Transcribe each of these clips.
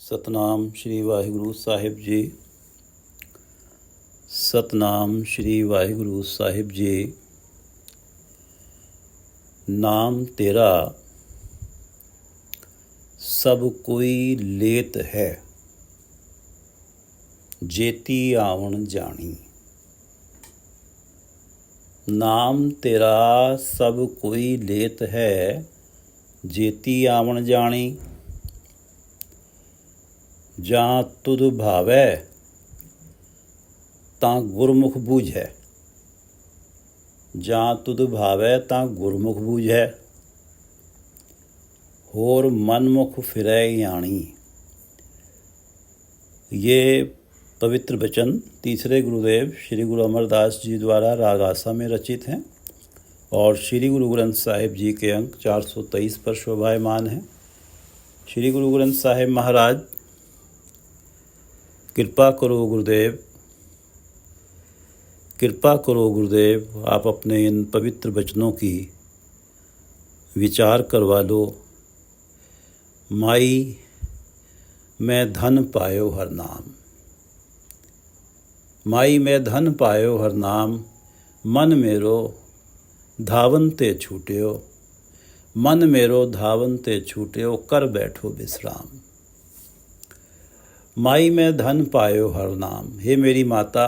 ਸਤਨਾਮ ਸ਼੍ਰੀ ਵਾਹਿਗੁਰੂ ਸਾਹਿਬ ਜੀ। ਸਤਨਾਮ ਸ਼੍ਰੀ ਵਾਹਿਗੁਰੂ ਸਾਹਿਬ ਜੀ। ਨਾਮ ਤੇਰਾ ਸਭ ਕੋਈ ਲੇਤ ਹੈ, ਜੇਤੀ ਆਵਣ ਜਾਣੀ। ਨਾਮ ਤੇਰਾ ਸਭ ਕੋਈ ਲੇਤ ਹੈ, ਜੇਤੀ ਆਵਣ ਜਾਣੀ। ਜਾਂ ਤੁਧ ਭਾਵੈ ਤਾਂ ਗੁਰਮੁਖ ਬੂਝੈ, ਜਾਂ ਤੁਧ ਭਾਵੈ ਤਾਂ ਗੁਰਮੁਖ ਬੂਝੈ। ਹੋਰ मनमुख फिरै याणी। ये पवित्र वचन तीसरे गुरुदेव श्री गुरु अमरदास जी द्वारा राग आसा में रचित हैं और श्री गुरु ग्रंथ साहिब जी के अंक 423 पर शोभायमान हैं। श्री गुरु ग्रंथ साहिब महाराज, कृपा करो गुरुदेव, कृपा करो गुरुदेव, आप अपने इन पवित्र वचनों की विचार करवा लो। माई मैं धन पायो हर नाम, माई मैं धन पायो हर नाम। मन मेरो धावन ते छूट्यो, मन मेरो धावन ते छूट्यो, कर बैठो विश्राम। माई मैं धन पायो हर नाम। हे मेरी माता,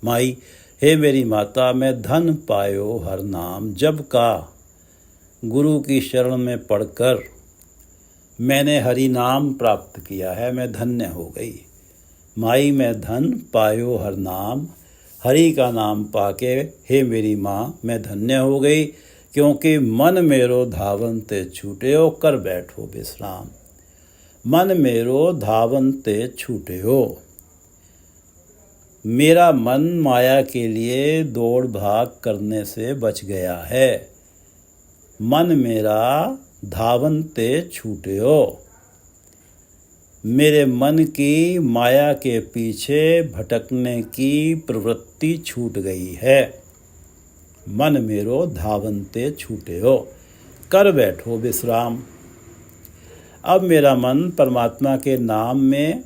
माई हे मेरी माता, मैं धन पायो हर नाम। जब का गुरु की शरण में पढ़कर मैंने हरि नाम प्राप्त किया है, मैं धन्य हो गई। माई मैं धन पायो हर नाम। हरि का नाम पाके हे मेरी माँ मैं धन्य हो गई, क्योंकि मन मेरो धावन ते छूटे हो, कर बैठो विश्राम। मन मेरो धावन ते छूटे हो। मेरा मन माया के लिए दौड़ भाग करने से बच गया है। मन मेरा धावन ते छूटे हो। मेरे मन की माया के पीछे भटकने की प्रवृत्ति छूट गई है। मन मेरो धावन ते छूटे हो, कर बैठो विश्राम। अब मेरा मन परमात्मा के नाम में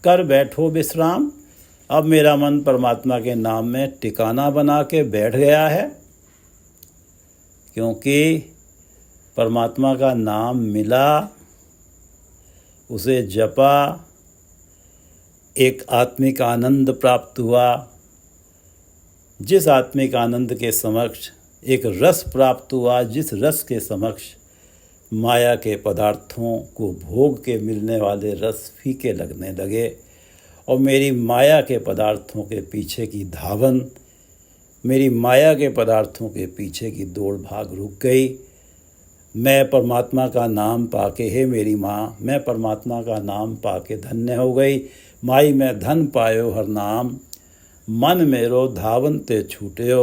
कर बैठो विश्राम। अब मेरा मन परमात्मा के नाम में ठिकाना बना के बैठ गया है, क्योंकि परमात्मा का नाम मिला, उसे जपा, एक आत्मिक आनंद प्राप्त हुआ। जिस आत्मिक आनंद के समक्ष एक रस प्राप्त हुआ, जिस रस के समक्ष माया के पदार्थों को भोग के मिलने वाले रस फीके लगने लगे और मेरी माया के पदार्थों के पीछे की धावन, मेरी माया के पदार्थों के पीछे की दौड़ भाग रुक गई। मैं परमात्मा का नाम पाके, हे मेरी माँ, मैं परमात्मा का नाम पाके धन्य हो गई। माई मैं धन पायो हर नाम। मन मेरो धावन ते छूट्यो,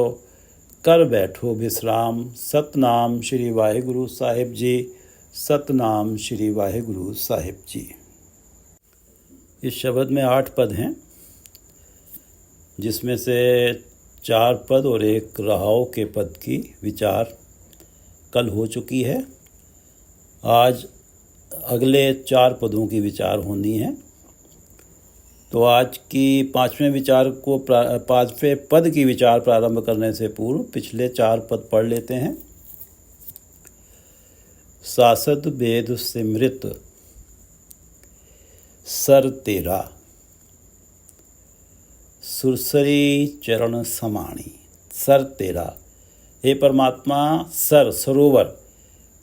कर बैठो विश्राम। सतनाम श्री वाहिगुरु साहिब जी। सतनाम श्री वाहिगुरु साहिब जी। इस शब्द में 8 पद हैं, जिसमें से 4 पद और एक रहाव के पद की विचार कल हो चुकी है। आज अगले 4 पदों की विचार होनी है। तो आज की 5वें पद की विचार प्रारंभ करने से पूर्व पिछले 4 पद पढ़ लेते हैं। सासत वेद सिमृत सर तेरा, सुरसरी चरण समाणी। सर तेरा, हे परमात्मा, सर सरोवर,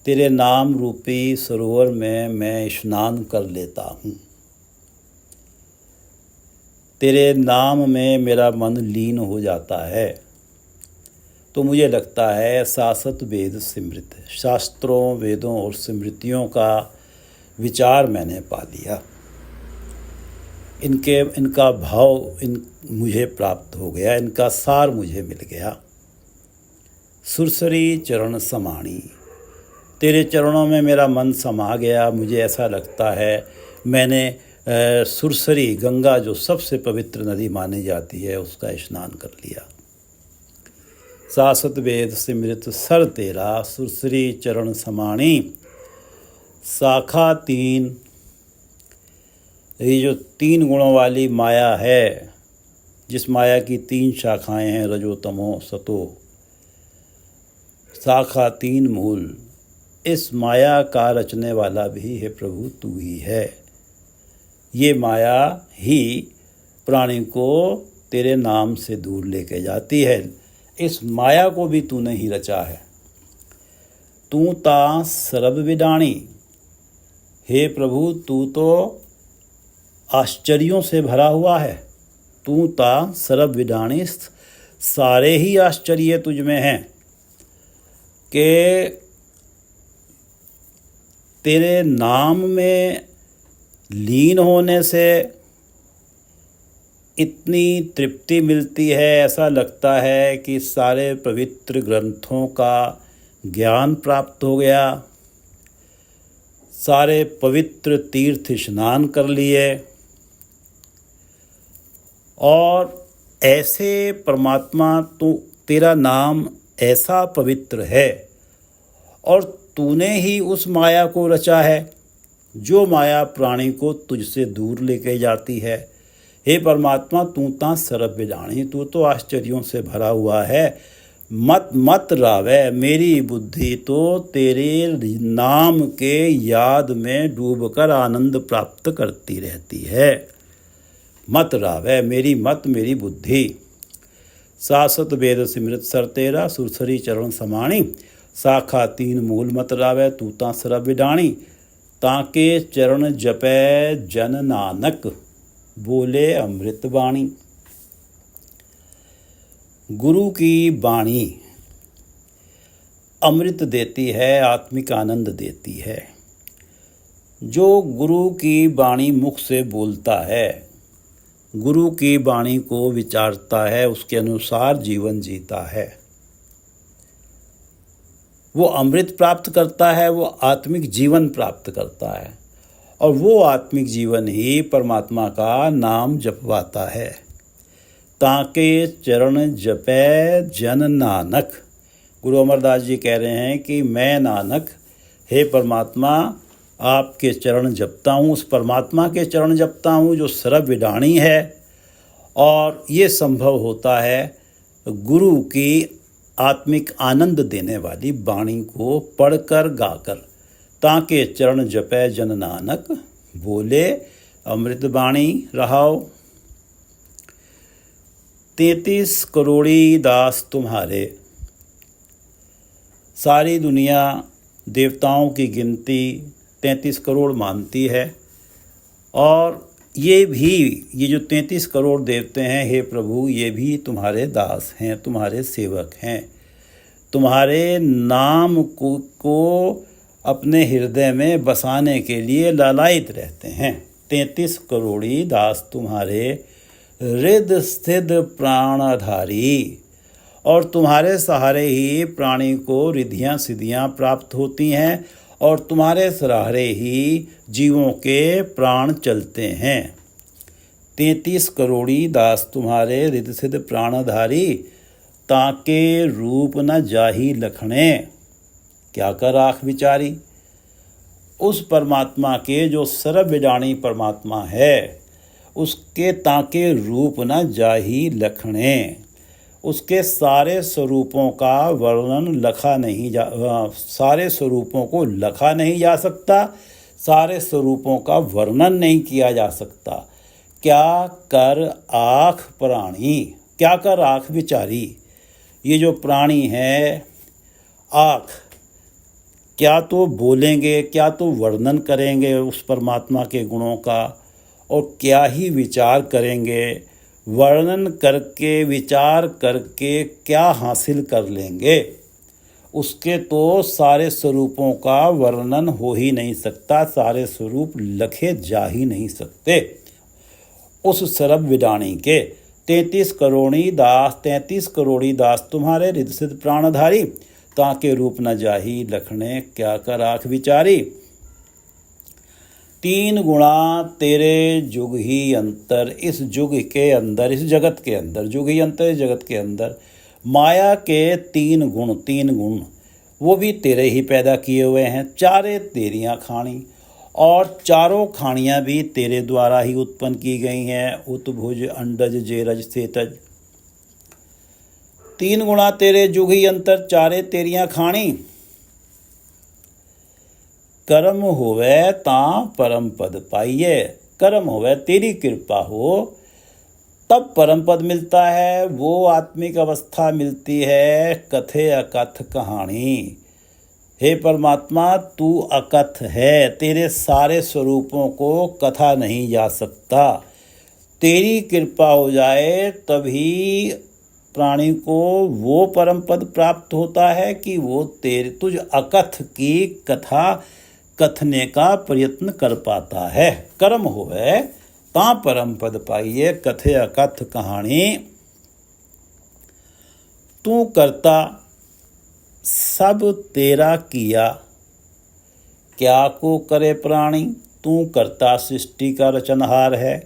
तेरे नाम रूपी सरोवर में मैं स्नान कर लेता हूँ। तेरे नाम में मेरा मन लीन हो जाता है। तो मुझे लगता है सासत वेद सिमृत, शास्त्रों, वेदों और स्मृतियों का विचार मैंने पा लिया। इनका भाव मुझे प्राप्त हो गया, इनका सार मुझे मिल गया। सुरसरी चरण समाणी, तेरे चरणों में मेरा मन समा गया। मुझे ऐसा लगता है मैंने सुरसरी, गंगा जो सबसे पवित्र नदी मानी जाती है, उसका स्नान कर लिया। सासत वेद सिमृत सर तेरा, सुरसरी चरण समाणी। शाखा 3 ये जो 3 गुणों वाली माया है, जिस माया की 3 शाखाएं हैं, रजो तमो सतो, शाखा 3 मूल, इस माया का रचने वाला भी है प्रभु तू ही है। ये माया ही प्राणी को तेरे नाम से दूर लेके जाती है। इस माया को भी तूने ही रचा है। तू ता सर्व विडाणी, हे प्रभु तू तो आश्चर्यों से भरा हुआ है। तू ता सर्व विडाणी, सारे ही आश्चर्य तुझ में हैं कि तेरे नाम में लीन होने से इतनी तृप्ति मिलती है, ऐसा लगता है कि सारे पवित्र ग्रंथों का ज्ञान प्राप्त हो गया, सारे पवित्र तीर्थ स्नान कर लिए, और ऐसे परमात्मा तू, तेरा नाम ऐसा पवित्र है और तूने ही उस माया को रचा है जो माया प्राणी को तुझसे दूर लेके जाती है। हे परमात्मा तू ता सर्व विडाणी, तू तो आश्चर्यों से भरा हुआ है। मत मत रावे, मेरी बुद्धि तो तेरे नाम के याद में डूबकर आनंद प्राप्त करती रहती है। मत रावे मेरी मत, मेरी बुद्धि। सासत वेद सिमृत सर तेरा, सुरसरी चरण समाणी, शाखा 3 मूल मत रावे, तू ता सर्व विडाणी। ताके चरण जपै जन नानक, बोले अमृत वाणी। गुरु की वाणी अमृत देती है, आत्मिक आनंद देती है। जो गुरु की वाणी मुख से बोलता है, गुरु की वाणी को विचारता है, उसके अनुसार जीवन जीता है, वो अमृत प्राप्त करता है, वो आत्मिक जीवन प्राप्त करता है, और वो आत्मिक जीवन ही परमात्मा का नाम जपवाता है। ताके चरण जपै जन नानक। गुरु अमरदास जी कह रहे हैं कि मैं नानक, हे परमात्मा, आपके चरण जपता हूँ, उस परमात्मा के चरण जपता हूँ जो सर्व विडाणी है। और ये संभव होता है गुरु की आत्मिक आनंद देने वाली वाणी को पढ़कर गाकर। ताके चरण जपै जन नानक, बोले अमृत वाणी रहाओ। 33 करोड़ी दास तुम्हारे। सारी दुनिया देवताओं की गिनती 33 करोड़ मानती है, और ये जो 33 करोड़ देवते हैं, हे प्रभु, ये भी तुम्हारे दास हैं, तुम्हारे सेवक हैं, तुम्हारे नाम को अपने हृदय में बसाने के लिए लालायित रहते हैं। 33 करोड़ी दास तुम्हारे, हृदय स्थित प्राणाधारी, और तुम्हारे सहारे ही प्राणी को रिद्धियाँ सिद्धियाँ प्राप्त होती हैं, और तुम्हारे सहारे ही जीवों के प्राण चलते हैं। 33 करोड़ी दास तुम्हारे, हृदय सिद्ध प्राणधारी, ताके रूप न जाही लखणे, क्या कर आँख विचारी। उस परमात्मा के जो सर्व विडाणी परमात्मा है, उसके ताके रूप न जाही लखणे, उसके सारे स्वरूपों का वर्णन लखा नहीं सारे स्वरूपों को लखा नहीं जा सकता, सारे स्वरूपों का वर्णन नहीं किया जा सकता। क्या कर आँख प्राणी, क्या कर आँख विचारी। ये जो प्राणी है, आँख, क्या तो बोलेंगे, क्या तो वर्णन करेंगे उस परमात्मा के गुणों का, और क्या ही विचार करेंगे। वर्णन करके, विचार करके क्या हासिल कर लेंगे। उसके तो सारे स्वरूपों का वर्णन हो ही नहीं सकता, सारे स्वरूप लखे जा ही नहीं सकते। उस सर्व विडाणी के 33 करोड़ी दास तुम्हारे, हृदय सिद्ध प्राणधारी, ताके रूप न जाही लखणे, क्या कर आँख विचारी। 3 गुणा तेरे जुग ही अंतर, इस जुग के अंदर, इस जगत के अंदर, जुग ही अंतर, इस जगत के अंदर माया के 3 गुण वो भी तेरे ही पैदा किए हुए हैं, चारे तेरियां खानी, और चारों खानियाँ भी तेरे द्वारा ही उत्पन्न की गई हैं। उत्भुज अंडज जेरज सेतज, 3 गुणा तेरे जुग ही अंतर, चारे तेरियां खानी। कर्म होवे तां परम पद पाइये, कर्म होवे तेरी कृपा हो तब परम पद मिलता है, वो आत्मिक अवस्था मिलती है। कथे अकथ कहानी, हे परमात्मा तू अकथ है, तेरे सारे स्वरूपों को कथा नहीं जा सकता। तेरी कृपा हो जाए तभी प्राणी को वो परम पद प्राप्त होता है कि वो तेरे तुझ अकथ की कथा कथने का प्रयत्न कर पाता है। कर्म होवे तां परम पद पाइये, कथे अकथ कहानी। तू करता सब तेरा किया, क्या को करे प्राणी। तू करता सृष्टि का रचनहार है,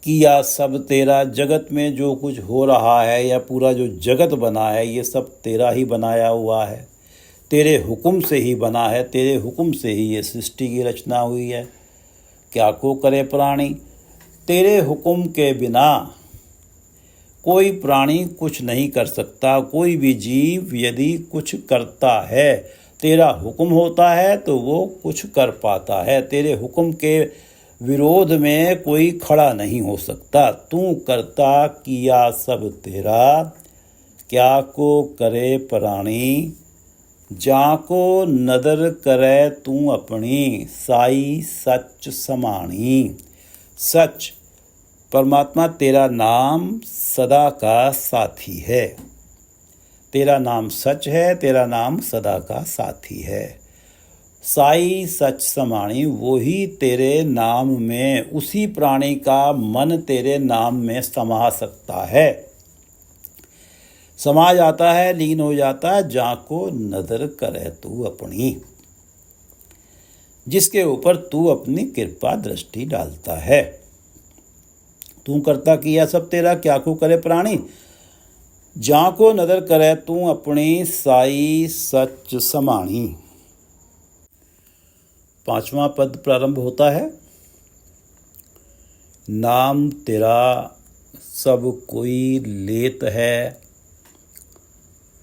किया सब तेरा। जगत में जो कुछ हो रहा है या पूरा जो जगत बना है ये सब तेरा ही बनाया हुआ है, तेरे हुक्म से ही बना है, तेरे हुक्म से ही ये सृष्टि की रचना हुई है। क्या को करे प्राणी, तेरे हुक्म के बिना कोई प्राणी कुछ नहीं कर सकता। कोई भी जीव यदि कुछ करता है, तेरा हुक्म होता है तो वो कुछ कर पाता है। तेरे हुक्म के विरोध में कोई खड़ा नहीं हो सकता। तू करता किया सब तेरा, क्या को करे प्राणी। जाको नदर करे तू अपनी, साई सच समाणी। सच परमात्मा तेरा नाम सदा का साथी है, तेरा नाम सच है, तेरा नाम सदा का साथी है। साई सच समाणी, वही तेरे नाम में, उसी प्राणी का मन तेरे नाम में समा सकता है, समा जाता है, लीन हो जाता है। जाको नदर करे तू अपनी, जिसके ऊपर तू अपनी कृपा दृष्टि डालता है। तू करता किया सब तेरा, क्या को करे प्राणी। जाको नदर करे तू अपनी, साई सच समाणी। 5वां पद प्रारंभ होता है। नाम तेरा सब कोई लेत है,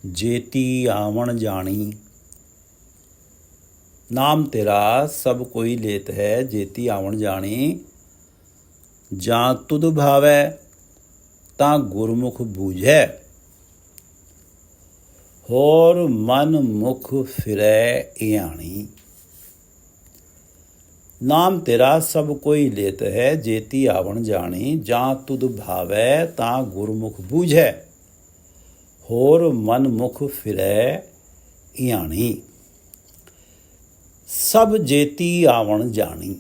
जेती आवण जानी। नाम तेरा सब कोई लेत है, जेती आवण जानी। जां तुद भावै तां गुरमुख बूझै, होर मन मुख फिरै इयाणी। नाम तेरा सब कोई लेत है, जेती आवण जानी। जां तुद भावै तां गुरमुख बूझै, होर मन मुख फिरै इयाणी। सब जेती आवण जानी,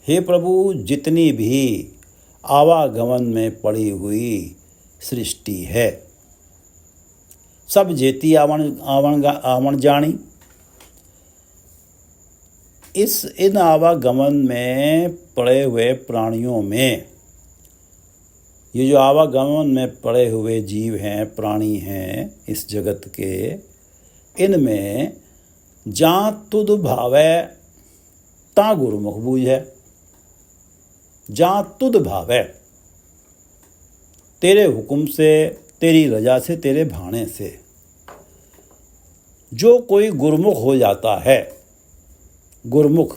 हे प्रभु जितनी भी आवागमन में पड़ी हुई सृष्टि है, सब जेती आवण जानी। इन आवागमन में पड़े हुए प्राणियों में, ये जो आवागमन में पड़े हुए जीव हैं, प्राणी हैं इस जगत के, इनमें जां तुद भावै तां गुरुमुख बूझै। जां तुद भावै, तेरे हुक्म से, तेरी रजा से, तेरे भाने से जो कोई गुरुमुख हो जाता है, गुरुमुख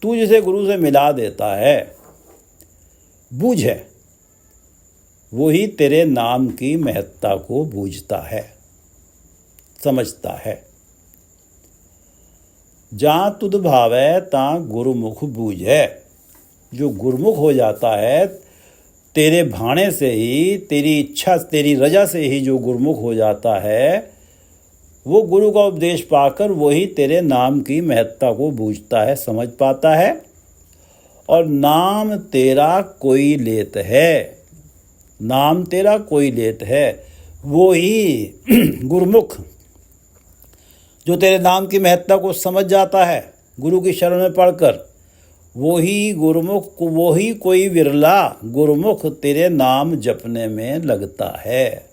तू जिसे गुरु से मिला देता है, बूझे, वही तेरे नाम की महत्ता को बूझता है, समझता है। जां तुद भावै तां गुरुमुख बूझै, जो गुरुमुख हो जाता है, तेरे भाने से ही, तेरी इच्छा, तेरी रजा से ही जो गुरुमुख हो जाता है, वो गुरु का उपदेश पाकर वही तेरे नाम की महत्ता को बूझता है, समझ पाता है। और नाम तेरा कोई लेत है, नाम तेरा कोई लेत है, वो ही गुरुमुख जो तेरे नाम की महत्ता को समझ जाता है गुरु की शरण में पढ़कर, वही गुरुमुख, वही कोई विरला गुरुमुख तेरे नाम जपने में लगता है।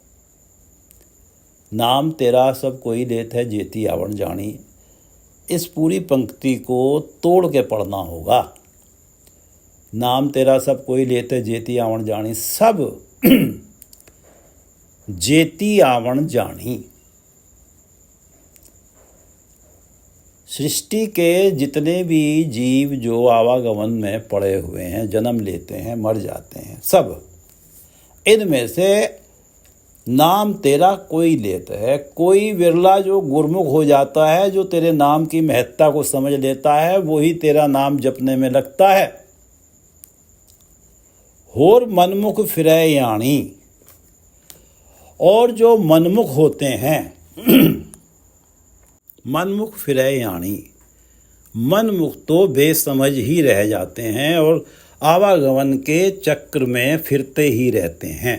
नाम तेरा सब कोई लेत है, जेती आवण जानी। इस पूरी पंक्ति को तोड़ के पढ़ना होगा। नाम तेरा सब कोई लेते जेती आवण जानी, सब जेती आवण जानी। सृष्टि के जितने भी जीव जो आवागमन में पड़े हुए हैं, जन्म लेते हैं, मर जाते हैं, सब इनमें से नाम तेरा कोई लेता है। कोई विरला जो गुरमुख हो जाता है, जो तेरे नाम की महत्ता को समझ लेता है, वही तेरा नाम जपने में लगता है। होर मनमुख फिरै याणी, और जो मनमुख होते हैं मनमुख फिरै याणी, मनमुख तो बेसमझ ही रह जाते हैं और आवागमन के चक्र में फिरते ही रहते हैं।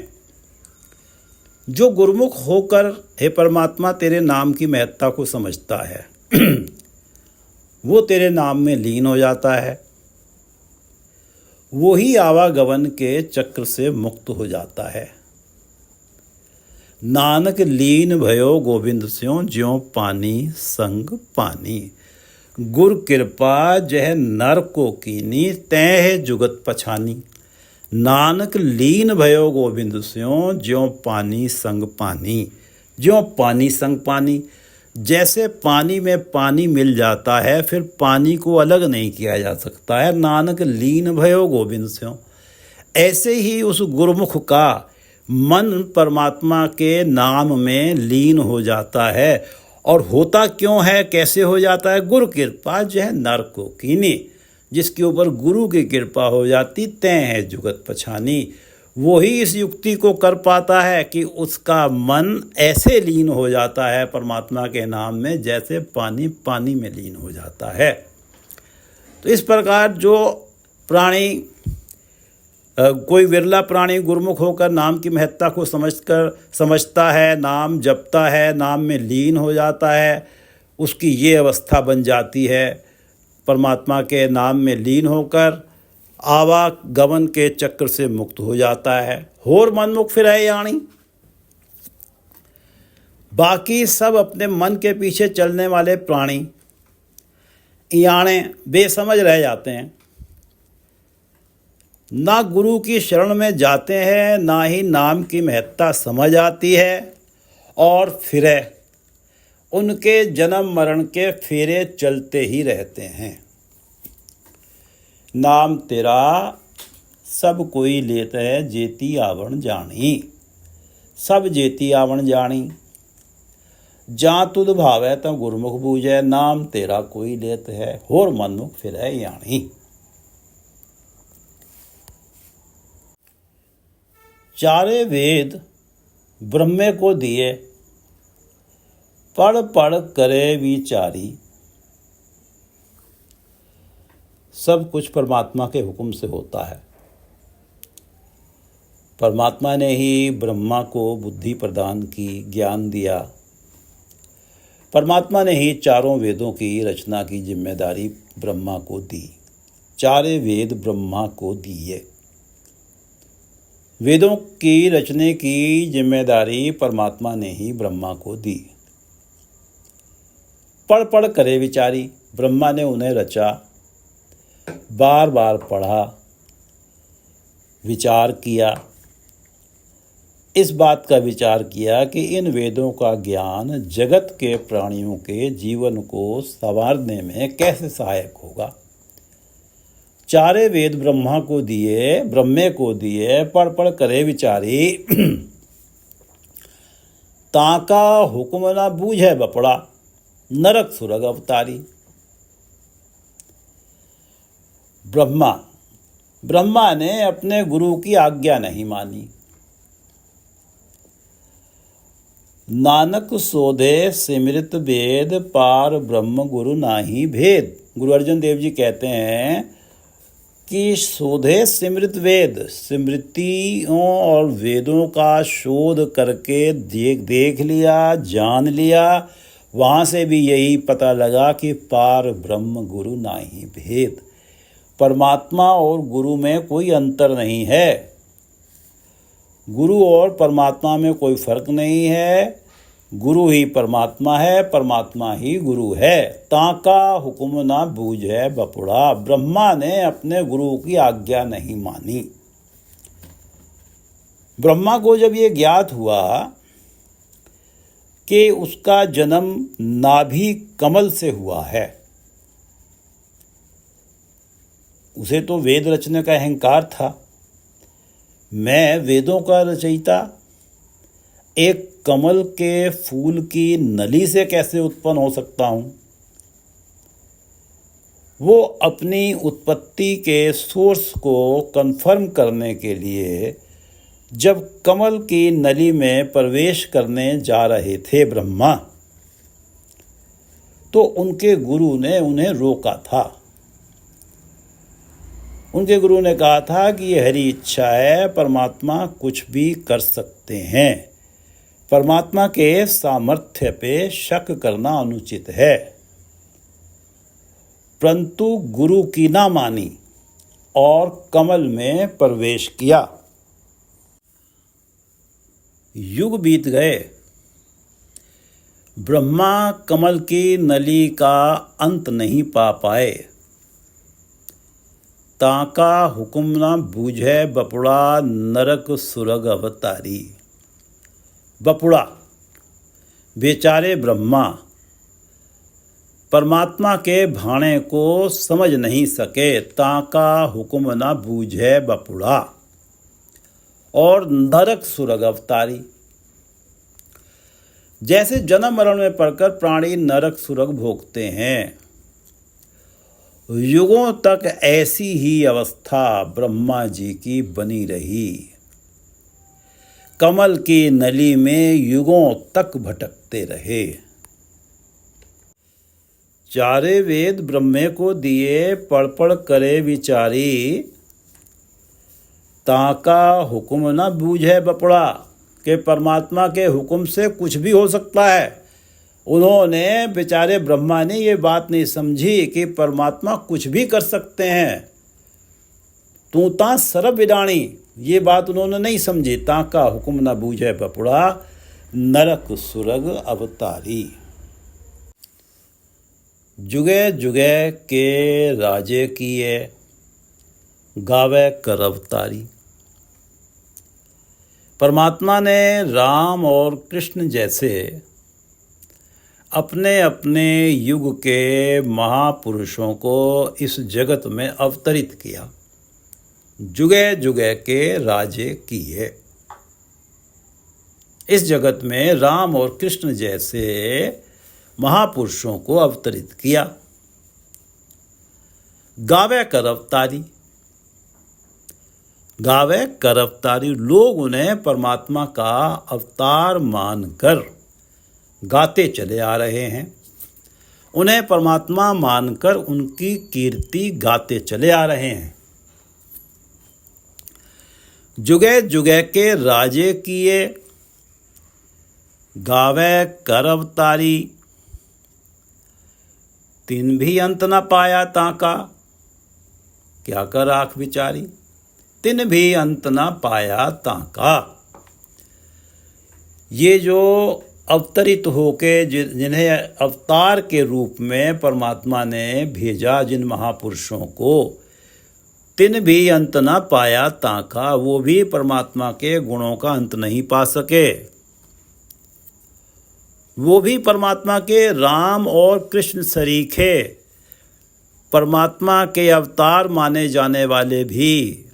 जो गुरमुख होकर हे परमात्मा तेरे नाम की महत्ता को समझता है वो तेरे नाम में लीन हो जाता है, वही आवागमन के चक्र से मुक्त हो जाता है। नानक लीन भयो गोविंद स्यों, ज्यों पानी संग पानी। गुर कृपा जह नर को कीनी, तैह जुगत पछानी। नानक लीन भयो गोविंद स्यों, ज्यों पानी संग पानी। ज्यों पानी संग पानी, जैसे पानी में पानी मिल जाता है, फिर पानी को अलग नहीं किया जा सकता है। नानक लीन भयो गोविंद स्यों, ऐसे ही उस गुरुमुख का मन परमात्मा के नाम में लीन हो जाता है। और होता क्यों है, कैसे हो जाता है? गुरु कृपा जह नर को कीनी, जिसके ऊपर गुरु की कृपा हो जाती, तैं है जुगत पछानी। वही इस युक्ति को कर पाता है कि उसका मन ऐसे लीन हो जाता है परमात्मा के नाम में, जैसे पानी पानी में लीन हो जाता है। तो इस प्रकार जो प्राणी, कोई विरला प्राणी गुरुमुख होकर नाम की महत्ता को समझता है, नाम जपता है, नाम में लीन हो जाता है, उसकी ये अवस्था बन जाती है। परमात्मा के नाम में लीन होकर आवागमन के चक्र से मुक्त हो जाता है। होर मनमुख फिरै याणी, बाकी सब अपने मन के पीछे चलने वाले प्राणी याणे बेसमझ रह जाते हैं, ना गुरु की शरण में जाते हैं, ना ही नाम की महत्ता समझ आती है, और फिरे उनके जन्म मरण के फेरे चलते ही रहते हैं। नाम तेरा सब कोई लेत है, जेती आवण जानी। सब जेती आवण जानी, जां तुद भावै तो गुरमुख बूझै। नाम तेरा कोई लेत है, होर मनमुख फिरै याणी। चारे वेद ब्रह्मे को दिए, पढ़ पढ़ करे विचारी। सब कुछ परमात्मा के हुक्म से होता है। परमात्मा ने ही ब्रह्मा को बुद्धि प्रदान की, ज्ञान दिया। परमात्मा ने ही चारों वेदों की रचना की जिम्मेदारी ब्रह्मा को दी। चारे वेद ब्रह्मा को दिए। वेदों की रचने की जिम्मेदारी परमात्मा ने ही ब्रह्मा को दी। पढ़ पढ़ करे विचारी, ब्रह्मा ने उन्हें रचा, बार बार पढ़ा, विचार किया। इस बात का विचार किया कि इन वेदों का ज्ञान जगत के प्राणियों के जीवन को संवारने में कैसे सहायक होगा। चारे वेद ब्रह्मे को दिए, पढ़ पढ़ करे विचारी। ताका हुक्म न बूझे बपड़ा, नरक सुरग अवतारी। ब्रह्मा ने अपने गुरु की आज्ञा नहीं मानी। नानक सोधे सिमृत वेद, पार ब्रह्म गुरु नाही भेद। गुरु अर्जुन देव जी कहते हैं कि शोधे सिमृत वेद, स्मृतियों और वेदों का शोध करके देख लिया, जान लिया। वहाँ से भी यही पता लगा कि पार ब्रह्म गुरु नाही भेद। परमात्मा और गुरु में कोई अंतर नहीं है। गुरु और परमात्मा में कोई फर्क नहीं है। गुरु ही परमात्मा है, परमात्मा ही गुरु है। ताका हुक्म ना बूझे बपुड़ा, ब्रह्मा ने अपने गुरु की आज्ञा नहीं मानी। ब्रह्मा को जब ये ज्ञात हुआ कि उसका जन्म नाभि कमल से हुआ है, उसे तो वेद रचने का अहंकार था। मैं वेदों का रचयिता एक कमल के फूल की नली से कैसे उत्पन्न हो सकता हूँ? वो अपनी उत्पत्ति के सोर्स को कंफर्म करने के लिए जब कमल की नली में प्रवेश करने जा रहे थे ब्रह्मा, तो उनके गुरु ने उन्हें रोका था। उनके गुरु ने कहा था कि ये हरी इच्छा है, परमात्मा कुछ भी कर सकते हैं, परमात्मा के सामर्थ्य पे शक करना अनुचित है। परंतु गुरु की ना मानी और कमल में प्रवेश किया। युग बीत गए, ब्रह्मा कमल की नली का अंत नहीं पा पाए। ताका हुक्म न बूझे बपुड़ा, नरक सुरग अवतारी। बपुड़ा बेचारे ब्रह्मा परमात्मा के भाणे को समझ नहीं सके। ताका हुक्म न बूझे बपुड़ा और नरक सुरग अवतारी। जैसे जन्म मरण में पड़कर प्राणी नरक सुरग भोगते हैं, युगों तक ऐसी ही अवस्था ब्रह्मा जी की बनी रही। कमल की नली में युगों तक भटकते रहे। चारे वेद ब्रह्मे को दिए, पढ़ पढ़ करे विचारी। ताका हुक्म न बूझे बपुड़ा, कि परमात्मा के हुक्म से कुछ भी हो सकता है। उन्होंने बेचारे ब्रह्मा ने ये बात नहीं समझी कि परमात्मा कुछ भी कर सकते हैं। तू ता सर्व विदाणी, ये बात उन्होंने नहीं समझी। ताका हुक्म न बूझे बपुड़ा, नरक सुरग अवतारी। जुगे जुगे के राजे किए, गावे कर अवतारी। परमात्मा ने राम और कृष्ण जैसे अपने अपने युग के महापुरुषों को इस जगत में अवतरित किया। जुगे जुगे के राजे किए। इस जगत में राम और कृष्ण जैसे महापुरुषों को अवतरित किया। गावे कर अवतारी। गावे कर अवतारी, लोग उन्हें परमात्मा का अवतार मानकर गाते चले आ रहे हैं। उन्हें परमात्मा मानकर उनकी कीर्ति गाते चले आ रहे हैं। जुगे जुगे के राजे किए, गावे कर अवतारी। तिन भी अंत न पाया ताका, क्या कर आँख विचारी। तिन भी अंत न पाया ताका। ये जो अवतरित होके जिन्हें अवतार के रूप में परमात्मा ने भेजा, जिन महापुरुषों को, तिन भी अंत न पाया ताका, वो भी परमात्मा के गुणों का अंत नहीं पा सके। वो भी परमात्मा के राम और कृष्ण सरीखे परमात्मा के अवतार माने जाने वाले भी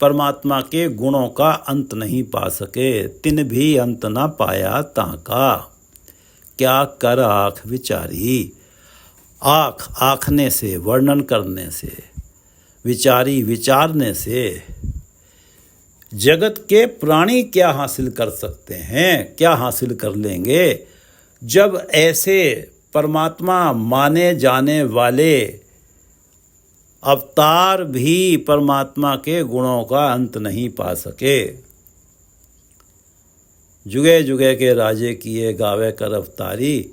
परमात्मा के गुणों का अंत नहीं पा सके। तिन भी अंत न पाया ताका, क्या कर आँख विचारी। आँख आँखने से, वर्णन करने से, विचारी विचारने से जगत के प्राणी क्या हासिल कर सकते हैं, क्या हासिल कर लेंगे, जब ऐसे परमात्मा माने जाने वाले अवतार भी परमात्मा के गुणों का अंत नहीं पा सके। जुगे जुगे के राजे किए, गावे कर अवतारी।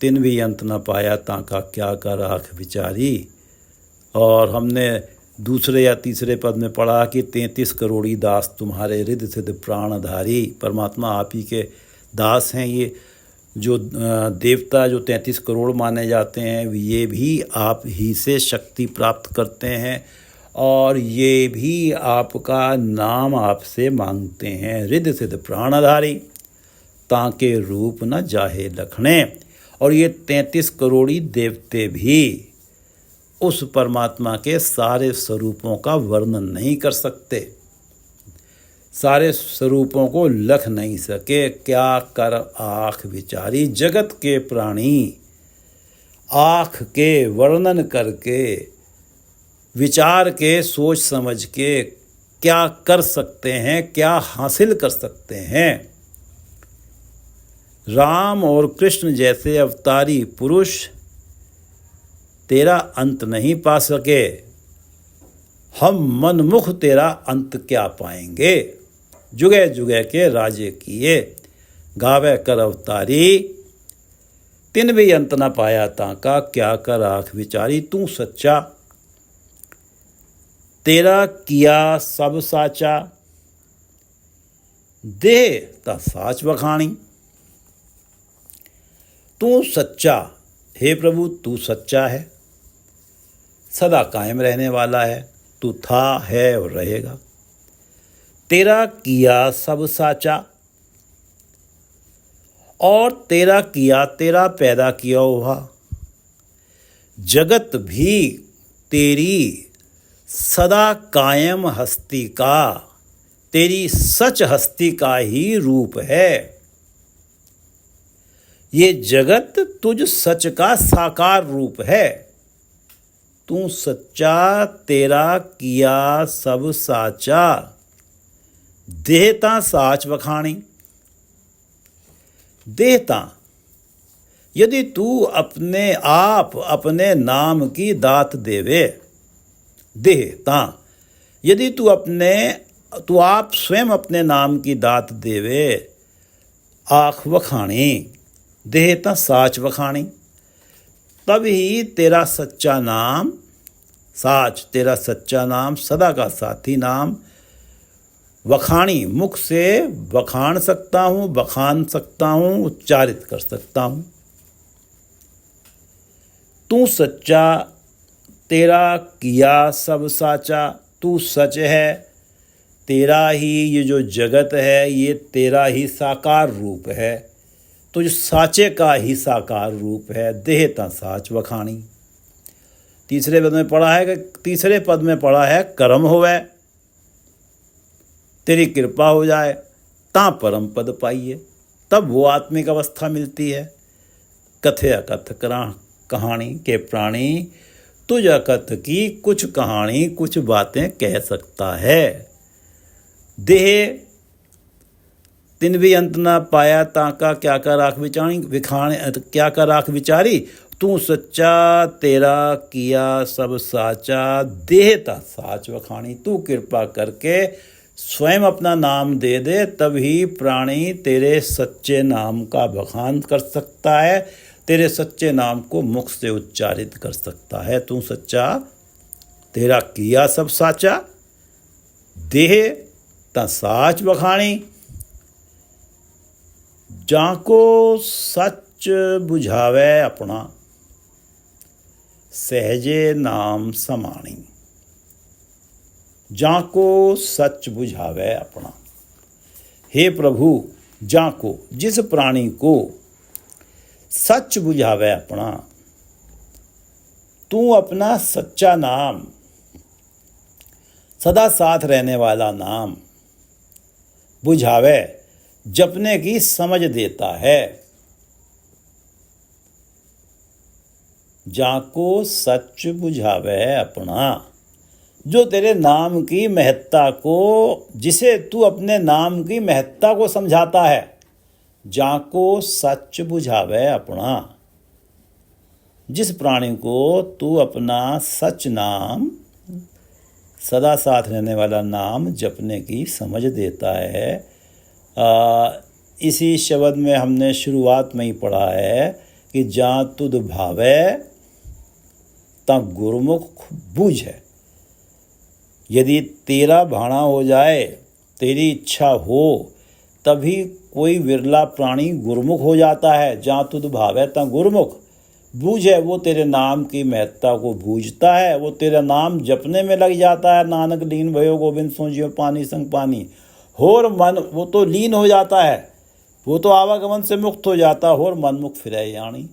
तिन भी अंत न पाया ताका, क्या कर आँख विचारी। और हमने दूसरे या तीसरे पद में पढ़ा कि 33 करोड़ी दास तुम्हारे रिद्ध सिद्ध प्राणधारी। परमात्मा आप ही के दास हैं। ये जो देवता जो 33 करोड़ माने जाते हैं, ये भी आप ही से शक्ति प्राप्त करते हैं और ये भी आपका नाम आपसे मांगते हैं। रिद्ध सिद्ध प्राणधारी ताके रूप न जाहे लखणे। और ये 33 करोड़ी देवते भी उस परमात्मा के सारे स्वरूपों का वर्णन नहीं कर सकते, सारे स्वरूपों को लख नहीं सके। क्या कर आँख विचारी, जगत के प्राणी आँख के वर्णन करके, विचार के, सोच समझ के क्या कर सकते हैं, क्या हासिल कर सकते हैं। राम और कृष्ण जैसे अवतारी पुरुष तेरा अंत नहीं पा सके, हम मनमुख तेरा अंत क्या पाएंगे। जुगे जुगे के राजे किए, गावे कर अवतारी, तिन भी अंत न पाया ताका, क्या कर आँख विचारी। तू सच्चा, तेरा किया सब साचा, दे ता साच बखानी। तू सच्चा, हे प्रभु तू सच्चा है, सदा कायम रहने वाला है, तू था, है और रहेगा। तेरा किया सब साचा, और तेरा किया, तेरा पैदा किया हुआ जगत भी तेरी सदा कायम हस्ती का, तेरी सच हस्ती का ही रूप है। ये जगत तुझ सच का साकार रूप है। तू सच्चा, तेरा किया सब साचा, देहता साच बखानी। देहता, यदि तू अपने आप अपने नाम की दात देवे, देहता, यदि तू आप स्वयं अपने नाम की दात देवे, आँख वखाणी, देहता साच वखाणी, तब ही तेरा सच्चा नाम साच, तेरा सच्चा नाम सदा का साथी नाम वखाणी, मुख से वखाण सकता हूँ, बखान सकता हूँ, उच्चारित कर सकता हूँ। तू सच्चा, तेरा किया सब साचा, तू सच है, तेरा ही ये जो जगत है ये तेरा ही साकार रूप है, तुझ साचे का ही साकार रूप है। देहता साच वखाणी। तीसरे पद में पढ़ा है कर्म होवे, तेरी कृपा हो जाए ता परम पद पाइए, तब वो आत्मिक अवस्था मिलती है। कथे अकथ कहानी के प्राणी, तुझ अकथ की कुछ कहानी, कुछ बातें कह सकता है। देह तिन भी अंत ना पाया ताका, क्या कर आँख विचारी। तू सच्चा, तेरा किया सब साचा, देहता साच वखाणी। तू कृपा करके स्वयं अपना नाम दे दे, तभी प्राणी तेरे सच्चे नाम का बखान कर सकता है, तेरे सच्चे नाम को मुख से उच्चारित कर सकता है। तू सच्चा, तेरा किया सब साचा, देह ता साच बखाणी। जाको सच बुझावे अपना, सहजे नाम समाणी। जाको सच बुझावे अपना, हे प्रभु जाको, जिस प्राणी को सच बुझावे अपना, तू अपना सच्चा नाम, सदा साथ रहने वाला नाम बुझावे, जपने की समझ देता है। जाको सच बुझावे अपना, जो तेरे नाम की महत्ता को, जिसे तू अपने नाम की महत्ता को समझाता है। जाको सच बुझावे अपना, जिस प्राणी को तू अपना सच नाम, सदा साथ रहने वाला नाम जपने की समझ देता है। इसी शब्द में हमने शुरुआत में ही पढ़ा है कि जा तुद भावे ता गुरुमुख बूझ है। यदि तेरा भाना हो जाए, तेरी इच्छा हो तभी कोई विरला प्राणी गुरमुख हो जाता है। जहाँ तुद भावै तं गुरमुख, बूझे वो तेरे नाम की महत्ता को बूझता है, वो तेरा नाम जपने में लग जाता है। नानक लीन भयो गोविंद सो जियो पानी संग पानी, होर मन वो तो लीन हो जाता है, वो तो आवागमन से मुक्त हो जाता, होर मन मुख फिरै यानी।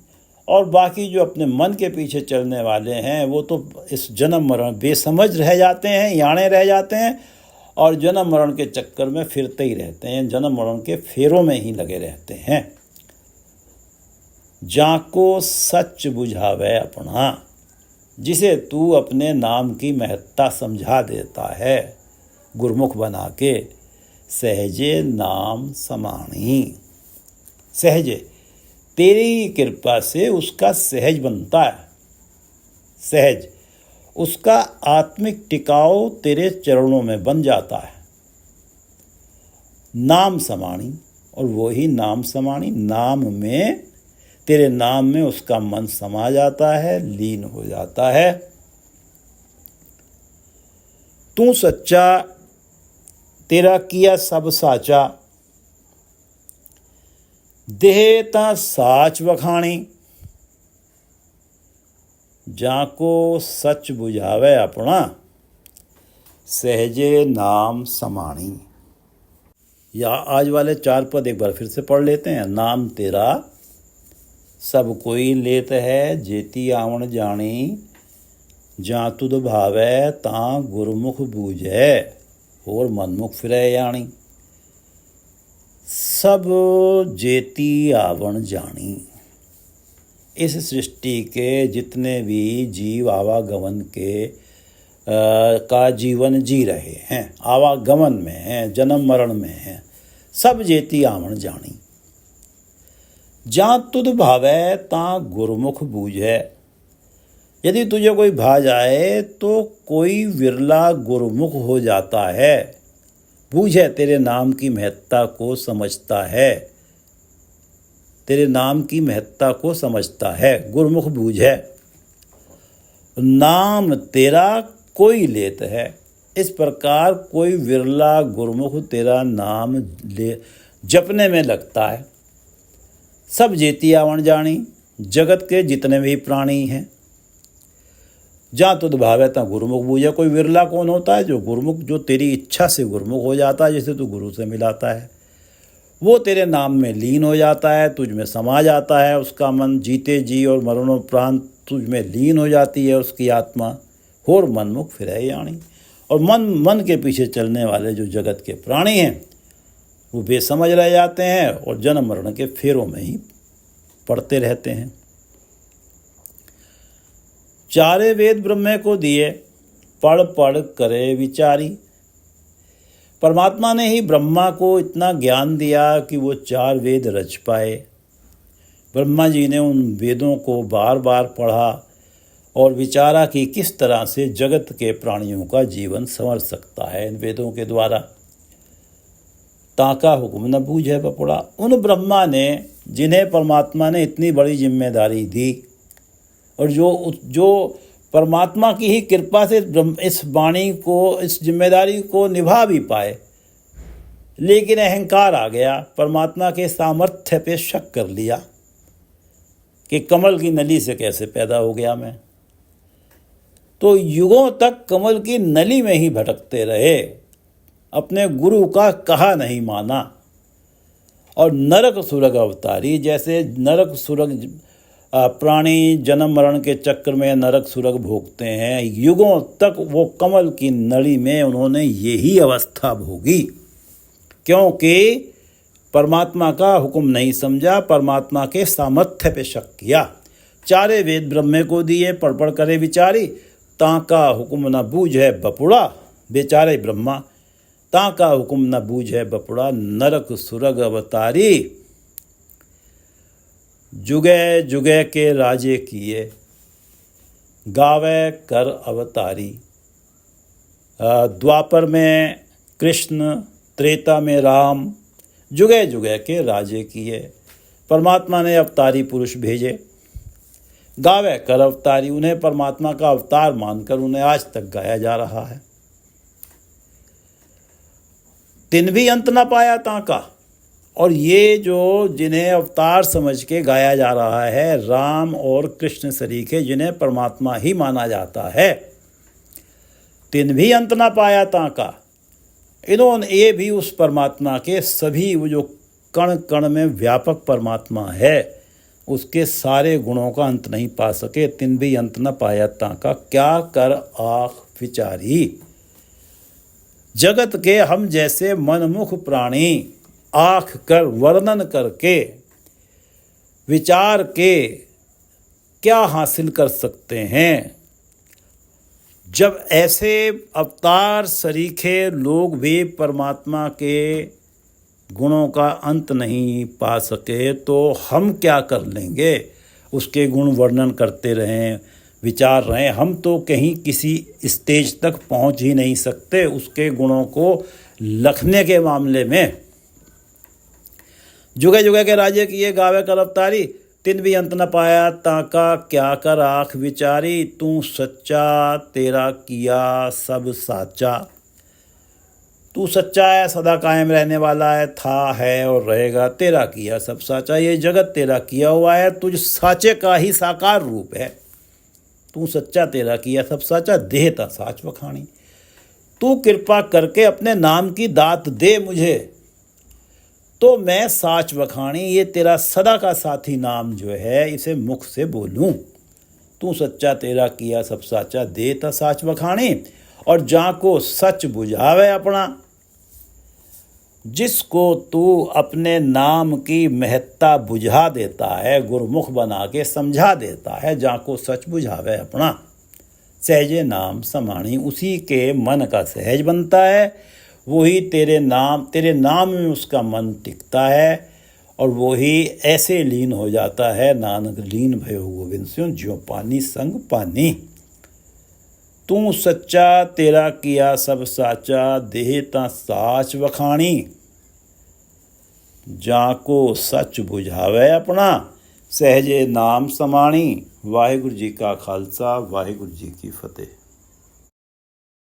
और बाकी जो अपने मन के पीछे चलने वाले हैं वो तो इस जन्म मरण बेसमझ रह जाते हैं, याणे रह जाते हैं और जन्म मरण के चक्कर में फिरते ही रहते हैं, जन्म मरण के फेरों में ही लगे रहते हैं। जाको सच बुझावे अपना, जिसे तू अपने नाम की महत्ता समझा देता है गुरमुख बना के, सहजे नाम समाणी। सहजे तेरी कृपा से उसका सहज बनता है, सहज उसका आत्मिक टिकाव तेरे चरणों में बन जाता है। नाम समाणी, और वही नाम समाणी, नाम में तेरे नाम में उसका मन समा जाता है, लीन हो जाता है। तू सच्चा तेरा किया सब साचा, देह ता साच वखाणी। जाको सच बुझावे अपना, सहजे नाम समाणी। या आज वाले 4 पद एक बार फिर से पढ़ लेते हैं। नाम तेरा सब कोई लेत है, जेती आवण जानी। जा तुद भावै तां गुरमुख बूझै, और मनमुख फिरै यानी। सब जेती आवण जानी, इस सृष्टि के जितने भी जीव आवागमन के का जीवन जी रहे हैं, आवागमन में हैं, जन्म मरण में हैं, सब जेती आवण जानी। जा तुद भावै तां गुरमुख बूझै, यदि तुझे कोई भा जाए तो कोई विरला गुरमुख हो जाता है। बूझे तेरे नाम की महत्ता को समझता है, तेरे नाम की महत्ता को समझता है, गुरमुख बूझे। नाम तेरा कोई लेत है, इस प्रकार कोई विरला गुरमुख तेरा नाम ले जपने में लगता है। सब जेती आवण जानी, जगत के जितने भी प्राणी हैं। जहाँ तुद भावै तं गुरुमुख बूझे, कोई विरला कौन होता है? जो गुरुमुख, जो तेरी इच्छा से गुरुमुख हो जाता है, जिसे तू गुरु से मिलाता है, वो तेरे नाम में लीन हो जाता है, तुझ में समा जाता है। उसका मन जीते जी और मरणोपरांत तुझ में लीन हो जाती है उसकी आत्मा, होर मनमुख फिरै यानी। और मन के पीछे चलने वाले जो जगत के प्राणी हैं वो बेसमझ रह जाते हैं और जन्म मरण के फेरों में ही पड़ते रहते हैं। चारे वेद ब्रह्म को दिए, पढ़ पढ़ करे विचारी। परमात्मा ने ही ब्रह्मा को इतना ज्ञान दिया कि वो 4 वेद रच पाए। ब्रह्मा जी ने उन वेदों को बार बार पढ़ा और विचारा कि किस तरह से जगत के प्राणियों का जीवन संवर सकता है इन वेदों के द्वारा। ताका हुक्म न बूझे बपुड़ा, उन ब्रह्मा ने जिन्हें परमात्मा ने इतनी बड़ी जिम्मेदारी दी और जो परमात्मा की ही कृपा से इस वाणी को, इस जिम्मेदारी को निभा भी पाए, लेकिन अहंकार आ गया, परमात्मा के सामर्थ्य पे शक कर लिया कि कमल की नली से कैसे पैदा हो गया मैं। तो युगों तक कमल की नली में ही भटकते रहे, अपने गुरु का कहा नहीं माना और नरक सुरग अवतारी। जैसे नरक सुरग प्राणी जन्म मरण के चक्र में नरक सुरग भोगते हैं, युगों तक वो कमल की नली में उन्होंने यही अवस्था भोगी, क्योंकि परमात्मा का हुक्म नहीं समझा, परमात्मा के सामर्थ्य पे शक किया। चारे वेद ब्रह्मे को दिए, पढ़ पढ़ करे विचारी। ताका हुक्म न बूझे बपुड़ा, बेचारे ब्रह्मा, ताका हुक्म न बूझे बपुड़ा, नरक सुरग अवतारी। जुगे जुगे के राजे किए, गावे कर अवतारी। द्वापर में कृष्ण, त्रेता में राम, जुगे जुगे के राजे किए। परमात्मा ने अवतारी पुरुष भेजे, गावे कर अवतारी, उन्हें परमात्मा का अवतार मानकर उन्हें आज तक गाया जा रहा है। तिन भी अंत न पाया ताका, और ये जो जिन्हें अवतार समझ के गाया जा रहा है, राम और कृष्ण सरीखे जिन्हें परमात्मा ही माना जाता है, तिन भी अंत ना पाया ताका, इन्होंने ये भी उस परमात्मा के सभी वो जो कण कण में व्यापक परमात्मा है उसके सारे गुणों का अंत नहीं पा सके। तिन भी अंत न पाया ताका, क्या कर आख विचारी। जगत के हम जैसे मनमुख प्राणी आँख कर वर्णन करके विचार के क्या हासिल कर सकते हैं, जब ऐसे अवतार सरीखे लोग भी परमात्मा के गुणों का अंत नहीं पा सके तो हम क्या कर लेंगे। उसके गुण वर्णन करते रहें, विचार रहें, हम तो कहीं किसी स्टेज तक पहुंच ही नहीं सकते उसके गुणों को लखने के मामले में। जुगे जुगे के राजे की ये गावे कर अवतारी, तिन भी अंत न पाया ताका, क्या कर आँख विचारी। तू सच्चा तेरा किया सब साचा, तू सच्चा है, सदा कायम रहने वाला है, था है और रहेगा, तेरा किया सब साचा। ये जगत तेरा किया हुआ है, तुझ साचे का ही साकार रूप है। तू सच्चा तेरा किया सब साचा, देहता साच वखाणी। तू कृपा करके अपने नाम की दात दे मुझे, तो मैं साच वखाणी, ये तेरा सदा का साथी नाम जो है इसे मुख से बोलूं। तू सच्चा तेरा किया सब साचा, देता साच वखाणी। और जाको सच बुझावे अपना, जिसको तू अपने नाम की महत्ता बुझा देता है, गुरमुख बना के समझा देता है, जाको सच बुझावे अपना। सहजे नाम समाणी, उसी के मन का सहज बनता है, वही तेरे नाम में उसका मन टिकता है और वही ऐसे लीन हो जाता है, नानक लीन भयो गोविंद स्यों, ज्यों पानी संग पानी। तू सच्चा तेरा किया सब साचा, देह ता साच वखाणी। जाको सच बुझावे अपना, सहजे नाम समाणी। वाहिगुरु जी का खालसा, वाहिगुरु जी की फतेह।